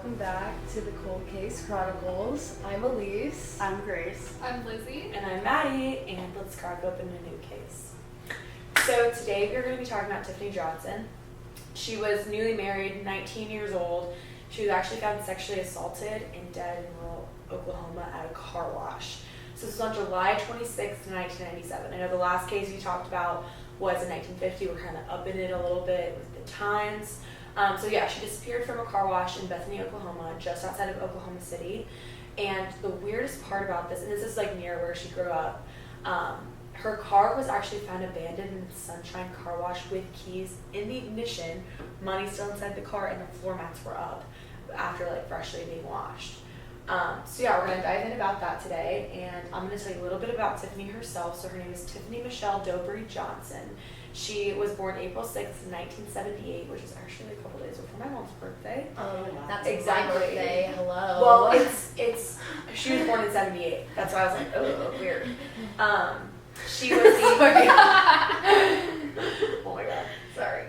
welcome back to the Cold Case Chronicles. I'm Elise. I'm Grace. I'm Lizzie. And I'm Maddie, and let's crack open a new case. So today we're going to be talking about Tiffany Johnston. She was newly married, 19 years old. She was actually found sexually assaulted and dead in rural Oklahoma at a car wash. So this was on July 26th, 1997. I know the last case we talked about was in 1950. We're kind of upping it a little bit with the times. She disappeared from a car wash in Bethany, Oklahoma, just outside of Oklahoma City. And the weirdest part about this, and this is like near where she grew up, her car was actually found abandoned in the Sunshine Car Wash with keys in the ignition, money still inside the car, and the floor mats were up after freshly being washed. We're going to dive in about that today, and I'm going to tell you a little bit about Tiffany herself. So her name is Tiffany Michelle Dobry Johnson. She was born April 6th, 1978, which is actually a couple days before my mom's birthday. That's exactly my birthday. Hello. Well, it's she was born in 78. That's why I was like, oh, weird. She was the oh my god, sorry.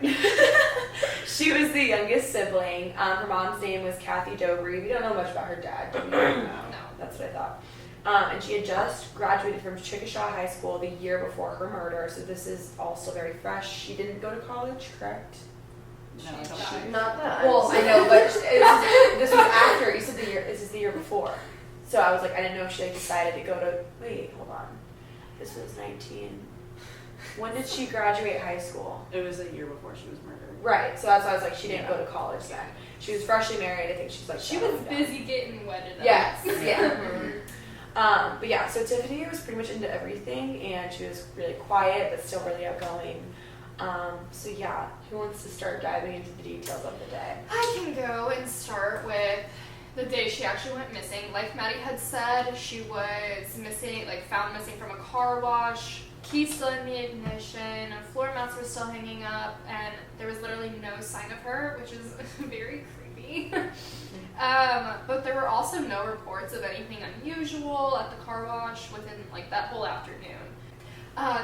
She was the youngest sibling. Her mom's name was Kathy Dobry. We don't know much about her dad. Do we? No. That's what I thought. And she had just graduated from Chickasha High School the year before her murder, so this is all still very fresh. She didn't go to college, correct? No, not that. Well, I know, but this was after. You said this is the year before. So I was like, I didn't know if she decided to go to. Wait, hold on. This was 19. When did she graduate high school? It was a year before she was murdered. Right, so that's why I was like, she didn't go to college then. She was freshly married. I think she's she was busy getting wedded up. Yes, yeah. So Tiffany was pretty much into everything, and she was really quiet, but still really outgoing. Who wants to start diving into the details of the day? I can go and start with the day she actually went missing. Like Maddie had said, she was missing, found missing from a car wash, keys still in the ignition, floor mats were still hanging up, and there was literally no sign of her, which is very creepy. But there were also no reports of anything unusual at the car wash within that whole afternoon.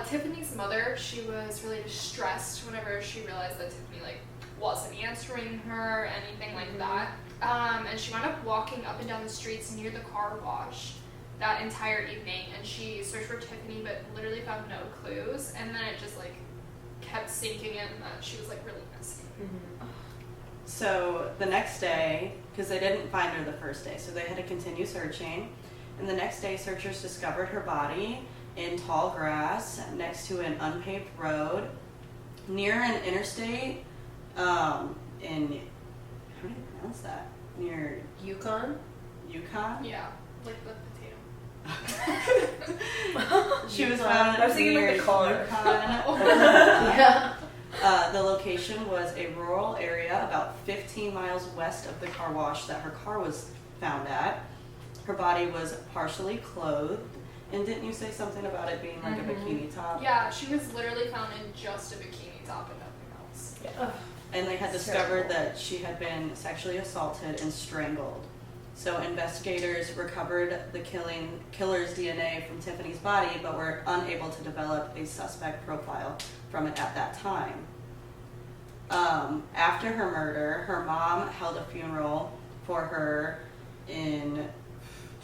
Tiffany's mother, she was really distressed whenever she realized that Tiffany wasn't answering her, anything like that. And she wound up walking up and down the streets near the car wash that entire evening, and she searched for Tiffany but literally found no clues, and then it just kept sinking in that she was really missing. Mm-hmm. So the next day, because they didn't find her the first day, so they had to continue searching, and the next day searchers discovered her body in tall grass next to an unpaved road near an interstate in, how do you pronounce that? Near Yukon? Yeah, the She was found I was thinking near the car. Yukon. Yeah. The location was a rural area about 15 miles west of the car wash that her car was found at. Her body was partially clothed. And didn't you say something about it being a bikini top? Yeah, she was literally found in just a bikini top and nothing else. Yeah. And they had discovered that she had been sexually assaulted and strangled. So investigators recovered the killer's DNA from Tiffany's body, but were unable to develop a suspect profile from it at that time. After her murder, her mom held a funeral for her in,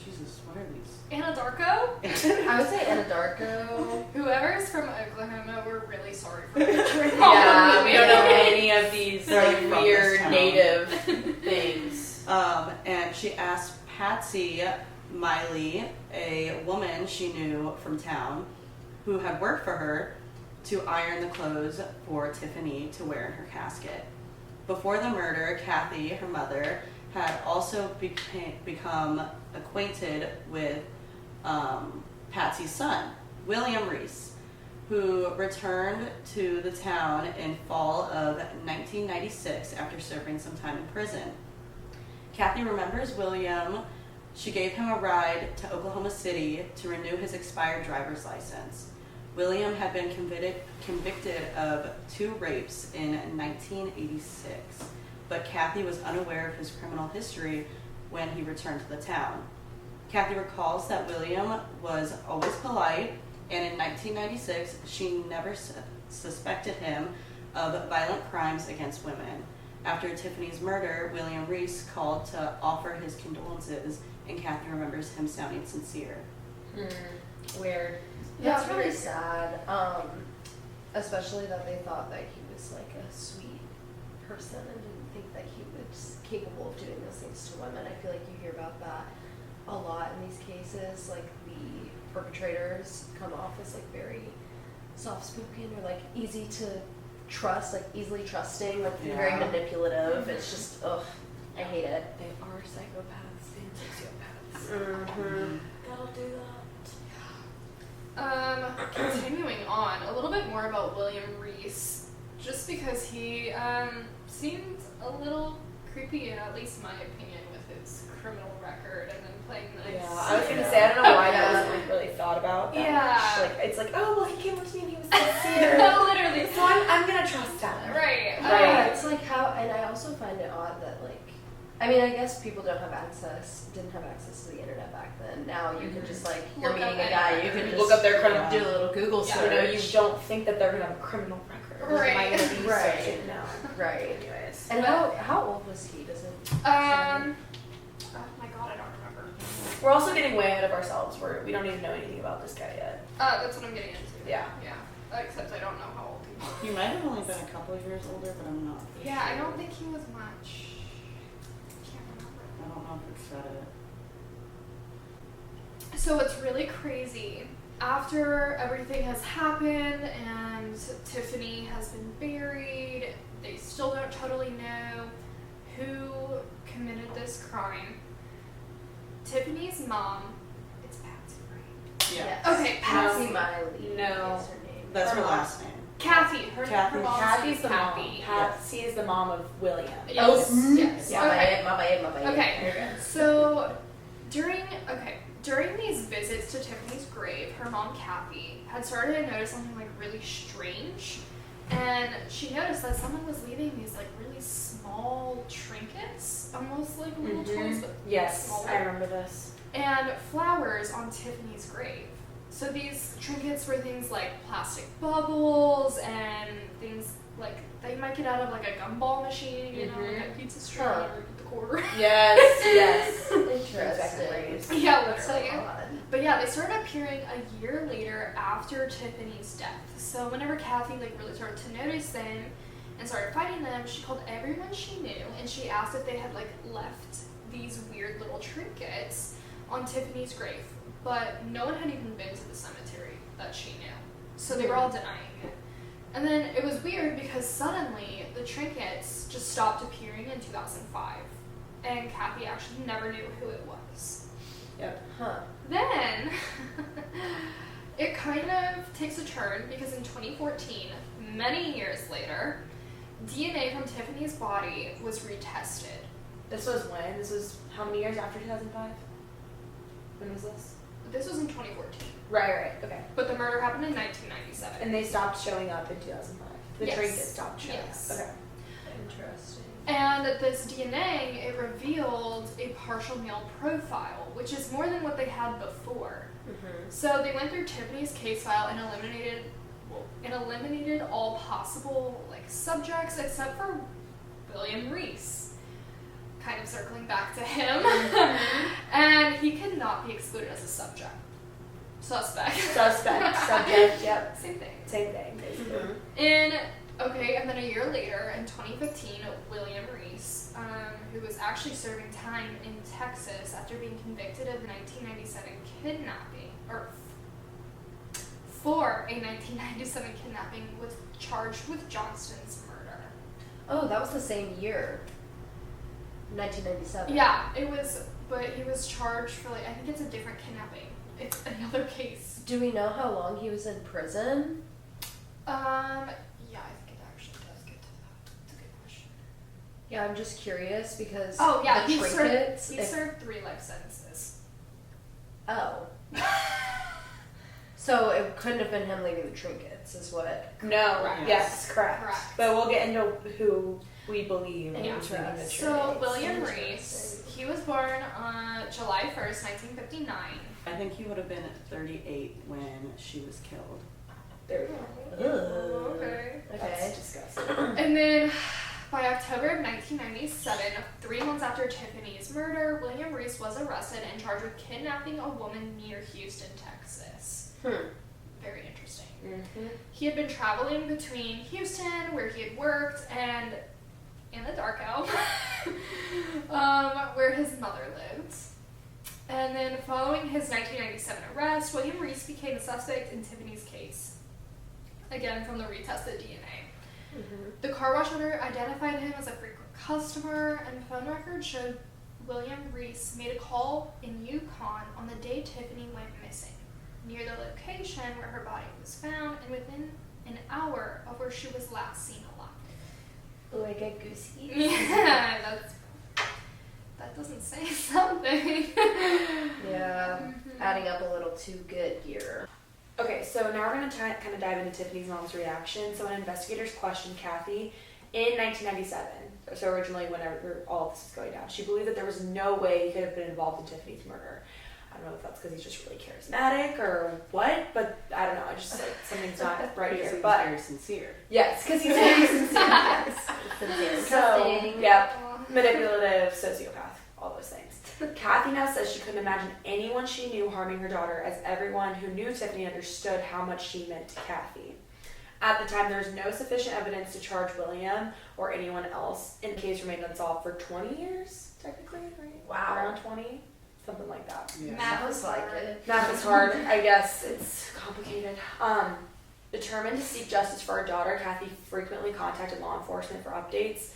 Jesus, what are these? Anadarko? I would say Anadarko. Whoever's from Oklahoma, we're really sorry for butchering Yeah, We don't know any of these They're from weird this town. native things. And she asked Patsy Miley, a woman she knew from town, who had worked for her, to iron the clothes for Tiffany to wear in her casket. Before the murder, Kathy, her mother, had also become acquainted with Patsy's son, William Reese, who returned to the town in fall of 1996 after serving some time in prison. Kathy remembers William. She gave him a ride to Oklahoma City to renew his expired driver's license. William had been convicted of 2 rapes in 1986, but Kathy was unaware of his criminal history when he returned to the town. Kathy recalls that William was always polite, and in 1996, she never suspected him of violent crimes against women. After Tiffany's murder, William Reese called to offer his condolences, and Kathy remembers him sounding sincere. Weird. Yeah, That's really weird. sad. Especially that they thought that he was like a sweet person and didn't think that he was capable of doing those things to women. I feel like you hear about that a lot in these cases. Like the perpetrators come off as like very soft-spoken or like easy to trust, like easily trusting, like very Yeah. manipulative. It's just, ugh, I hate it. They are psychopaths and sociopaths. Mm-hmm. That'll do that. Continuing on, a little bit more about William Reese, just because he seemed a little creepy in at least my opinion with his criminal record and then playing nice. Yeah, I was gonna say I don't know why Yeah. that wasn't really thought about. That Yeah. much. Like it's like, oh well, he came up to me and he was sincere. Literally. So I'm gonna trust him. Right. Yeah, it's like how, and I also find it odd that like, I mean, I guess people didn't have access to the internet back then. Now you can just like, you're Look up meeting a guy, you anywhere. can just Look up their criminal. do a little Google Yeah. search. You know, you don't think that they're gonna have a criminal record. Am I Right. gonna be Right. searching now? Right. Anyways. And how old was he? Does it? Oh my god, I don't remember. We're also getting way ahead of ourselves. We don't even know anything about this guy yet. That's what I'm getting into. Yeah. Yeah. Except I don't know how old he was. He might have only been a couple of years older, but I'm not. Yeah, I don't think he was much. Can't remember. I don't know if it said it. So it's really crazy. After everything has happened and Tiffany has been buried, they still don't totally know who committed this crime. Tiffany's mom, it's Patsy, right? Yeah. Yes. Okay, Patsy no. Miley. No. Is her name. That's her Or last name. Kathy. Her Kathy. mom's Kathy's name is the mom. Kathy. Patsy is the mom of William. Yes. Oh, Yes. My Okay. bad, my bad. Okay. There you go. So during these visits to Tiffany's grave, her mom Kathy had started to notice something like really strange, and she noticed that someone was leaving these like really small trinkets, almost like little toys, but Yes, smaller, I remember this. and flowers on Tiffany's grave. So these trinkets were things like plastic bubbles and things like that you might get out of like a gumball machine, you know, like a pizza street Huh. or the quarter. Yes, yes. Interesting. Yeah, That's so literally. odd. But yeah, they started appearing a year later after Tiffany's death. So whenever Kathy like really started to notice them and started fighting them, she called everyone she knew and she asked if they had like left these weird little trinkets on Tiffany's grave. But no one had even been to the cemetery that she knew. So they were all denying it. And then it was weird because suddenly the trinkets just stopped appearing in 2005. And Kathy actually never knew who it was. Yep. Huh. Then it kind of takes a turn because in 2014, many years later, DNA from Tiffany's body was retested. This was when? This was how many years after 2005? When was this? This was in 2014, Right. Okay. but the murder happened in 1997. And they stopped showing up in 2005. The Yes. trinket stopped showing Yes. up. Okay. Interesting. And this DNA, it revealed a partial male profile, which is more than what they had before. Mm-hmm. So they went through Tiffany's case file and eliminated all possible like subjects except for William Reese. Kind of circling back to him. And he could not be excluded as a subject. Suspect. Suspect. Subject. Yep. Same thing. Same thing, basically. And then a year later, in 2015, William Reese, who was actually serving time in Texas after being convicted of 1997 kidnapping, or for a 1997 kidnapping, was charged with Johnston's murder. Oh, that was the same year. 1997. Yeah, it was, but he was charged for like, I think it's a different kidnapping. It's another case. Do we know how long he was in prison? Yeah, I think it actually does get to that. It's a good question. Yeah, I'm just curious because Oh yeah, the he trinkets. served, he served 3 life sentences. Oh. So it couldn't have been him leaving the trinkets, is what. No. Correct. Yes, correct. Correct. But we'll get into who we believe Yeah. is leading the So trinkets. William Interesting. Reese, he was born on July 1st, 1959. I think he would have been 38 when she was killed. There we go. Okay. That's Okay. disgusting. And then By October of 1997, 3 months after Tiffany's murder, William Reese was arrested and charged with kidnapping a woman near Houston, Texas. Very interesting. Mm-hmm. He had been traveling between Houston, where he had worked, and Anadarko, where his mother lived. And then following his 1997 arrest, William Reese became a suspect in Tiffany's case. Again, from the retested DNA. Mm-hmm. The car wash owner identified him as a frequent customer, and phone records showed William Reese made a call in Yukon on the day Tiffany went missing, near the location where her body was found, and within an hour of where she was last seen alive. Like a goosey. Yeah, that doesn't say something. Yeah, Mhm. adding up a little too good here. Okay, so now we're going to kind of dive into Tiffany's mom's reaction. So when investigators questioned Kathy in 1997, so originally whenever all of this was going down, she believed that there was no way he could have been involved in Tiffany's murder. I don't know if that's because he's just really charismatic or what, but I don't know. I just like something's not right Because here. he's But very sincere. yes, because he's very sincere. Yes. Sincere, So, interesting. yep, manipulative, sociopath, all those things. Kathy now says she couldn't imagine anyone she knew harming her daughter, as everyone who knew Tiffany understood how much she meant to Kathy. At the time, there was no sufficient evidence to charge William or anyone else, and the case remained unsolved for 20 years, technically, right? Wow. Around 20? Something like that. Yeah. Math Sounds was like hard. it. Math is hard. I guess it's complicated. Determined to seek justice for her daughter, Kathy frequently contacted law enforcement for updates,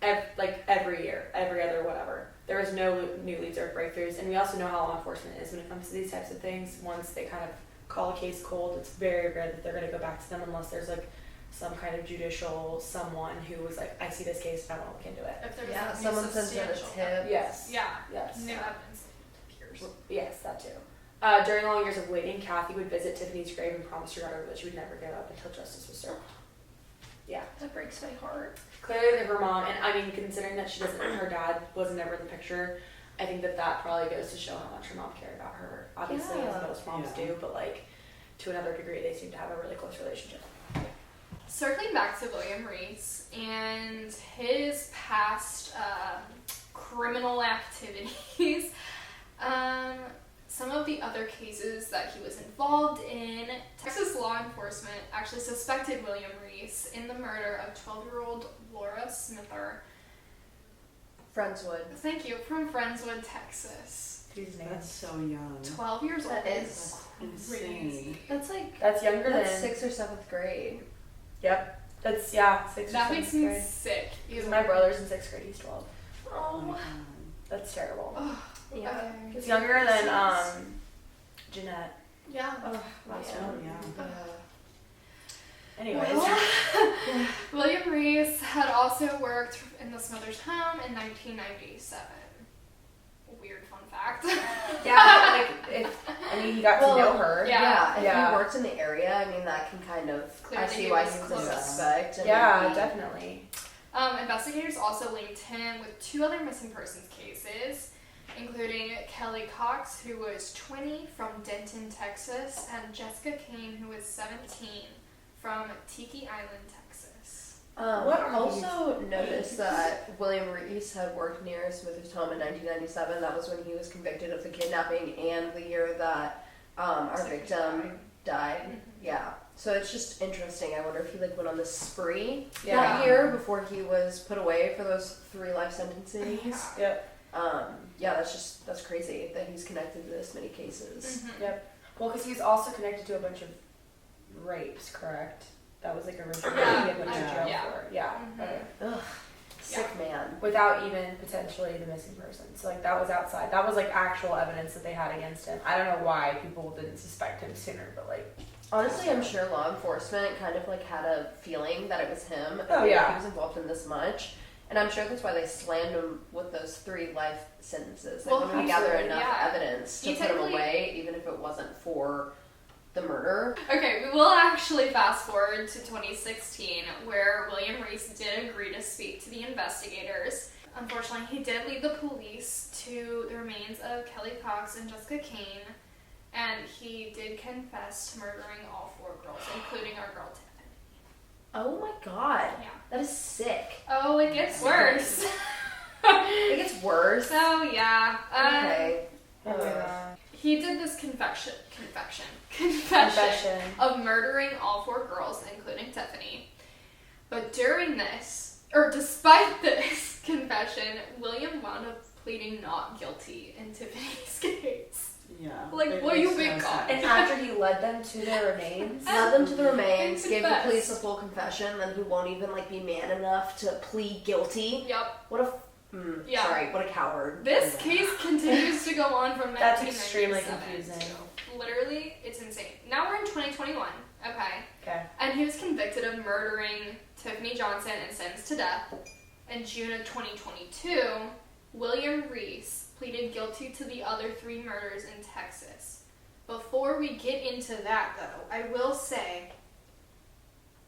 every year, every other whatever. There was no new leads or breakthroughs, and we also know how law enforcement is when it comes to these types of things. Once they kind of call a case cold, it's very rare that they're going to go back to them unless there's like some kind of judicial someone who was like, I see this case and I want to look into it. If there was Yeah, like someone sends in a substantial tip. evidence. Yes. Yeah. Yes. New evidence appears. Yes, that too. During long years of waiting, Kathy would visit Tiffany's grave and promise her daughter that she would never give up until justice was served. Yeah. That breaks my heart. Clearly her mom, and I mean, considering that she doesn't, her dad wasn't ever in the picture, I think that probably goes to show how much her mom cared about her. Obviously, Yeah. as most moms Yeah. do, but like, to another degree, they seem to have a really close relationship. Circling back to William Reese and his past criminal activities, some of the other cases that he was involved in, Texas law enforcement actually suspected William Reese in the murder of 12-year-old Laura Smither. Friendswood. Thank you, from Friendswood, Texas. That's so young. 12 years old. That is Insane. That's like That's younger that's than 6th or 7th grade. Yep. That's 6th That or makes 7th me grade. sick. Because my brother's in 6th grade, he's 12. Oh my Oh. God. That's terrible. Yeah. Okay. He's younger than Jeanette. Yeah. Oh, That's yeah. so young. Anyways. Well, William Reese had also worked in the Smothers home in 1997. Weird fun fact. Yeah, like he got Well, to know her. Yeah. If Yeah. he works in the area, I mean, that can kind of, Clearly I see he why was he was close. a suspect. And Yeah, maybe- definitely. Investigators also linked him with 2 other missing persons cases, including Kelly Cox, who was 20 from Denton, Texas, and Jessica Kane, who was 17 from Tiki Island, Texas. What are Also noticed that William Reese had worked near Smithers home in 1997. That was when he was convicted of the kidnapping and the year that our victim died. Yeah. So it's just interesting. I wonder if he like went on this spree Yeah. that year before he was put away for those 3 life sentences. Yep. Yeah, that's crazy that he's connected to this many cases. Mhm. Yep. Well, because he's also connected to a bunch of rapes, correct? That was like originally Yeah. he had went to jail Yeah. for. Yeah. Mhm. Okay. Ugh, sick man. Without even potentially the missing person. So like that was outside. That was like actual evidence that they had against him. I don't know why people didn't suspect him sooner, but like Honestly, I'm sure law enforcement kind of like had a feeling that it was him. Oh, and yeah. he was involved in this much, and I'm sure that's why they slammed him with those 3 life sentences. They Well, wanted to gather absolutely, enough yeah. evidence to He put him technically- away, even if it wasn't for the murder. Okay, we will actually fast forward to 2016, where William Reese did agree to speak to the investigators. Unfortunately, he did lead the police to the remains of Kelly Cox and Jessica Kane, and he did confess to murdering all 4 girls, including our girl Tiffany. Oh my god. Yeah. That is sick. Oh, it gets worse. It gets worse. So yeah. Okay. Oh my god. He did this confession of murdering all 4 girls, including Tiffany. But despite this confession, William wound up pleading not guilty in Tiffany's case. Yeah. Like, it what do you makes no make of? sense. And after he led them to their remains. Led them to the remains, And gave the confessed. police a full confession, then he won't even like be man enough to plead guilty. Yep. What a Yeah. sorry, what a coward. This case continues to go on from 1997. That's extremely confusing. So, literally, it's insane. Now we're in 2021, okay? Okay. And he was convicted of murdering Tiffany Johnston and sentenced to death. In June of 2022, William Reese pleaded guilty to the other 3 murders in Texas. Before we get into that, though, I will say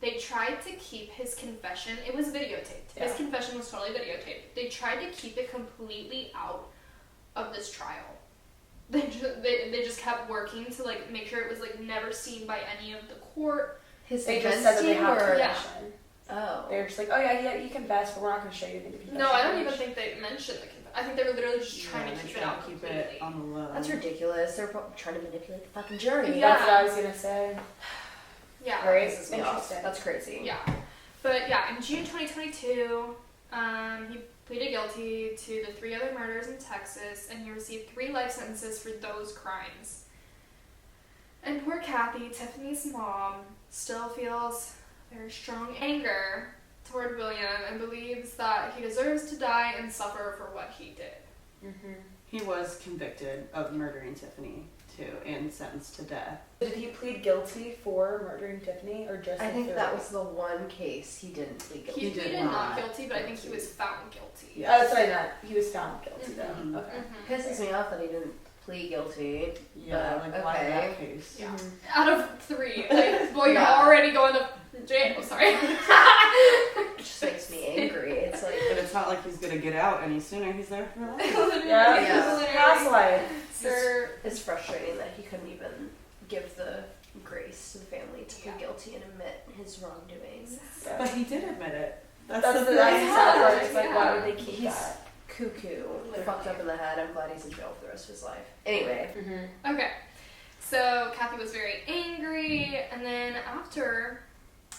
they tried to keep his confession. It was videotaped. Yeah. His confession was totally videotaped. They tried to keep it completely out of this trial. They just kept working to like make sure it was like never seen by any of the court. His They just defense said that they team have or Yeah. confession. oh. They're just like, oh yeah, he confessed, but we're not going to show you anything to confess. No, I don't even think they mentioned the confession. I think they were literally just trying Yeah, to they're keep it trying out to keep completely. it on the low. That's ridiculous. They're probably trying to manipulate the fucking jury. Yeah. That's what I was going to say. Yeah. That Right. pisses me off. Interesting. That's crazy. Yeah. But yeah, in June 2022, he pleaded guilty to the 3 other murders in Texas, and he received 3 life sentences for those crimes. And poor Kathy, Tiffany's mom, still feels very strong anger toward William and believes that he deserves to die and suffer for what he did. Mm-hmm. He was convicted of murdering Tiffany too and sentenced to death. Did he plead guilty for murdering Tiffany or just? I think for- that was the one case he didn't plead guilty. He did pleaded not. not guilty, but I think he was found guilty. Yeah. Oh, that's what I meant. He was found guilty though. Mhm. Okay. Mhm. Pisses me off that he didn't plead guilty. Yeah, But, like why okay. that case? Yeah. Mhm. Out of 3, like, boy, you're Yeah. already going to jail. Sorry. It just makes me angry. It's like But it's not like he's gonna get out any sooner. He's there for life. Yeah. Yeah. Past life. Sir, it's frustrating that he couldn't even give the grace to the family to plead Yeah. guilty and admit his wrongdoings. Yeah. But he did admit it. That's the thing. sad part. It's like, Yeah. why would they keep He's that? cuckoo, fucked up in the head. I'm glad he's in jail for the rest of his life. Anyway, Mm-hmm. okay. So Kathy was very angry, and then after,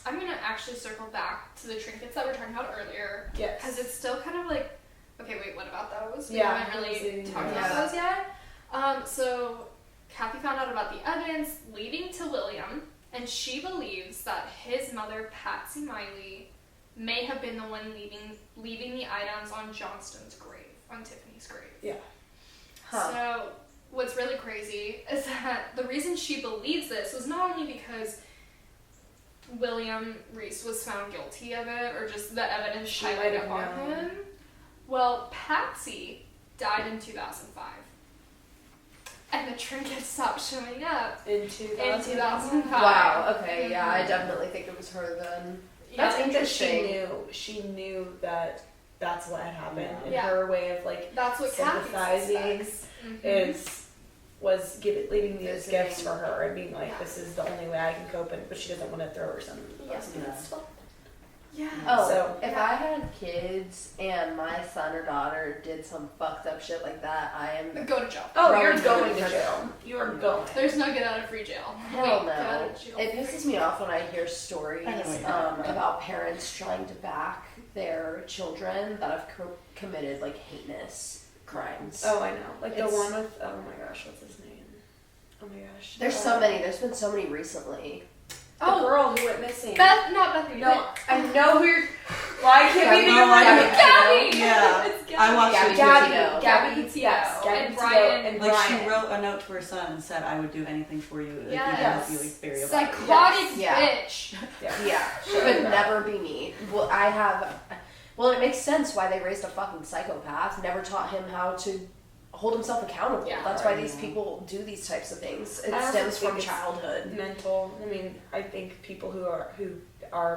I'm gonna actually circle back to the trinkets that we were talking about earlier, Yes. because it's still kind of like, okay, wait, what about those? We Yeah, haven't really yeah. talked about those yet. So Kathy found out about the evidence leading to William, and she believes that his mother, Patsy Miley, may have been the one leaving the items on Johnston's grave, on Tiffany's grave. Yeah. huh? So, what's really crazy is that the reason she believes this was not only because William Reese was found guilty of it, or just the evidence She shining might have up on known. him. Well, Patsy died in 2005. And the trinket stopped showing up In in 2005. 2005. Wow. Okay. Yeah, I Mhm. definitely think it was her then. Yeah. That's interesting. She knew that that's what had happened. Yeah. And Yeah. her way of like That's what Kathy sympathizing suspects. was leaving these Visiting. gifts for her and being like, this is the only way I can cope, but she doesn't want to throw her some Yeah. Yeah. Oh, So- if I had kids and my son or daughter did some fucked up shit like that, I am. Go to jail. Oh, Throwing you're them going in to prison. jail. You are going. There's no get out of free jail. Hell Wait, get out no. of jail. It pisses me off when I hear stories I know what you're talking about. about parents trying to back their children that have committed like heinous crimes. Oh, I know. Like the It's- one with, oh my gosh, what's his name? Oh my gosh. There's so many. There's been so many recently. The Oh, girl who went missing. not Bethany. No, I know who you're. Why can't we Gabby- think of her Gabby- name? Gabby! Yeah. It's Gabby. I watched Gabby it. Petito. Gabby Petito. yes, Gabby And Petito Brian. and Like Brian. she wrote a note to her son and said, "I would do anything for you. Like, Yes. even if you like bury a body." Psychotic Yeah. bitch. Yeah, could never be me. Well, I have. Well, it makes sense why they raised a fucking psychopath. Never taught him how to hold himself accountable. Yeah. That's why Right, these yeah. people do these types of things. It I also stems think from it's childhood. Mental. I mean, I think people who are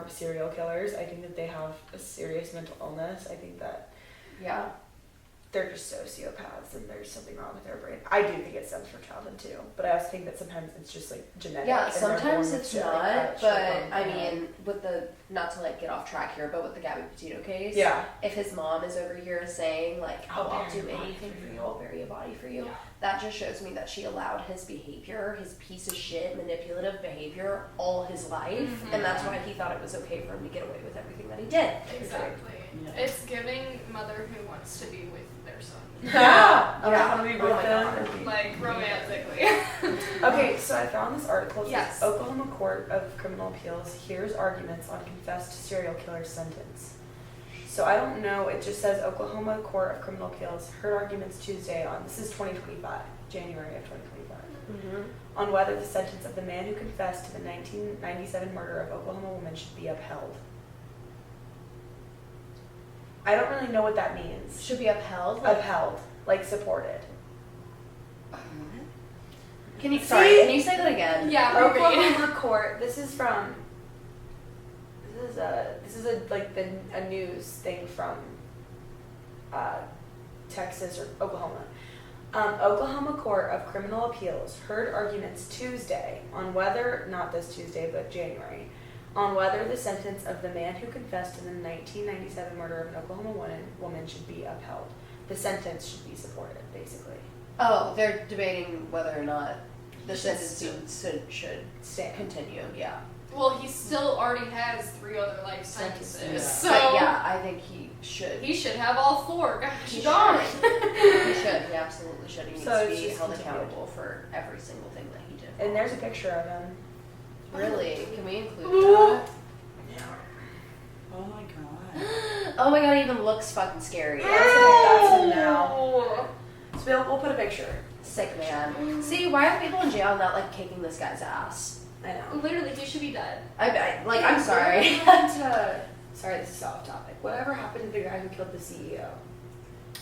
serial killers, I think that they have a serious mental illness. I think that Yeah. they're just sociopaths and there's something wrong with their brain. I do think it stems from childhood too, but I also think that sometimes it's just like genetic. Yeah, and they're born sometimes with it's shit like not, that, but shit I on their head. mean, with the, not to like get off track here, but with the Gabby Petito case, Yeah. if his mom is over here saying like, oh, I'll bury do a body anything for for you. you, I'll bury a body for you, Yeah. that just shows me that she allowed his behavior, his piece of shit, manipulative behavior all his life, Mhm. and that's why he thought it was okay for him to get away with everything that he did. Exactly. Yeah. It's giving mother who wants to be with their son. Yeah. Yeah. I want to be Oh with my them. God. Like romantically. Okay, so I found this article. It says Yes. Oklahoma Court of Criminal Appeals hears arguments on confessed serial killer sentence. So I don't know. It just says Oklahoma Court of Criminal Appeals heard arguments Tuesday on, this is 2025, January of 2025, on whether the sentence of the man who confessed to the 1997 murder of Oklahoma woman should be upheld. I don't really know what that means. Should be upheld. Like, Upheld, like supported. can you See? can you say that again? Yeah, reread. Oklahoma court. This is from. This is a like a news thing from Texas or Oklahoma. Oklahoma Court of Criminal Appeals heard arguments Tuesday on whether, not this Tuesday but January, on whether the sentence of the man who confessed to the 1997 murder of an Oklahoma woman should be upheld. The sentence should be supported, basically. Oh, they're debating whether or not the Should sentence should Stand. continue. Yeah. Well, he still already has 3 other life sentences, Yeah. so But yeah, I think he should. he should have all 4. Gosh He darn. He should. He absolutely should. He needs So to it's be just held continued. accountable for every single thing that he did. And there's a picture of him. Really? Can we include that? Oh my god. Oh my god, it even looks fucking scary. That's him now. So we'll put a picture. Sick man. See, why are people in jail not like kicking this guy's ass? I know. Literally, he should be dead. I'm sorry. Sorry, this is off topic. Whatever happened to the guy who killed the CEO?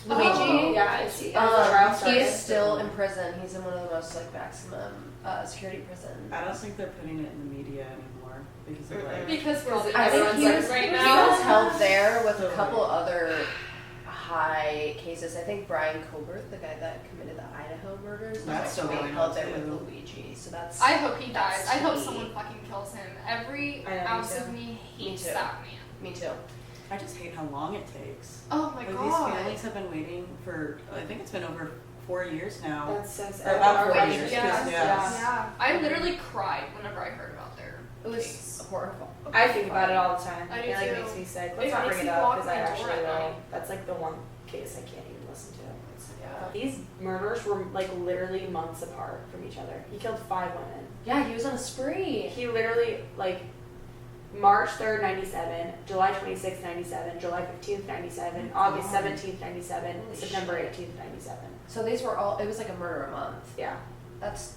Luigi? Oh. Yeah, I see. As the trial He started. is still in prison. He's in one of the most like maximum security prisons. I don't think they're putting it in the media anymore because of like. Because we're all I think everyone's he like was, right he now. was held there with a So, couple other high cases. I think Brian Colbert, the guy that committed the Idaho murders, was That's still being going held on, there with too. Luigi. So that's I hope he dies. That's I hope sweet. someone fucking kills him. Every I know, me ounce too. of me hates too. that man. me too. I just hate how long it takes. Oh my Like these god. families have been waiting for, I think it's been over 4 years now. That's so Or sad. about 4 Yeah, years. yeah, 'cause, yeah. I literally cried whenever I heard about their It was case. horrible. I think about it all the time. I do it like too. makes me sick. It Let's not makes bring it me up walk because I my door actually at will. night. That's like the one case I can't even listen to. Yeah. These murders were like literally months apart from each other. He killed 5 women. Yeah, he was on a spree. He literally like March 3rd, 97, July 26th, 97, July 15th, 97, August 17th, 97, Holy September shit. 18th, 97. So these were all. It was like a murder a month. Yeah. That's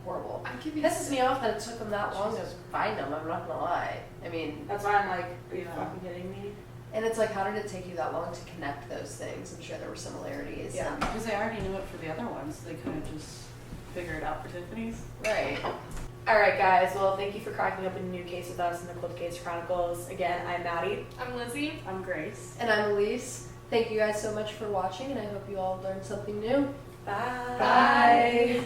horrible. I'm giving Pisses me off that it took them that long to Jesus. find them. I'm not gonna lie. I mean, That's why I'm like, are you Yeah. fucking kidding me? and it's like, how did it take you that long to connect those things? I'm sure there were similarities. Yeah. and- Because they already knew it for the other ones. They couldn't just figure it out for Tiffany's. Right. All right, guys. Well, thank you for cracking open a new case with us in the Cold Case Chronicles. Again, I'm Maddie. I'm Lizzie. I'm Grace. And I'm Elise. Thank you guys so much for watching, and I hope you all learned something new. Bye. Bye.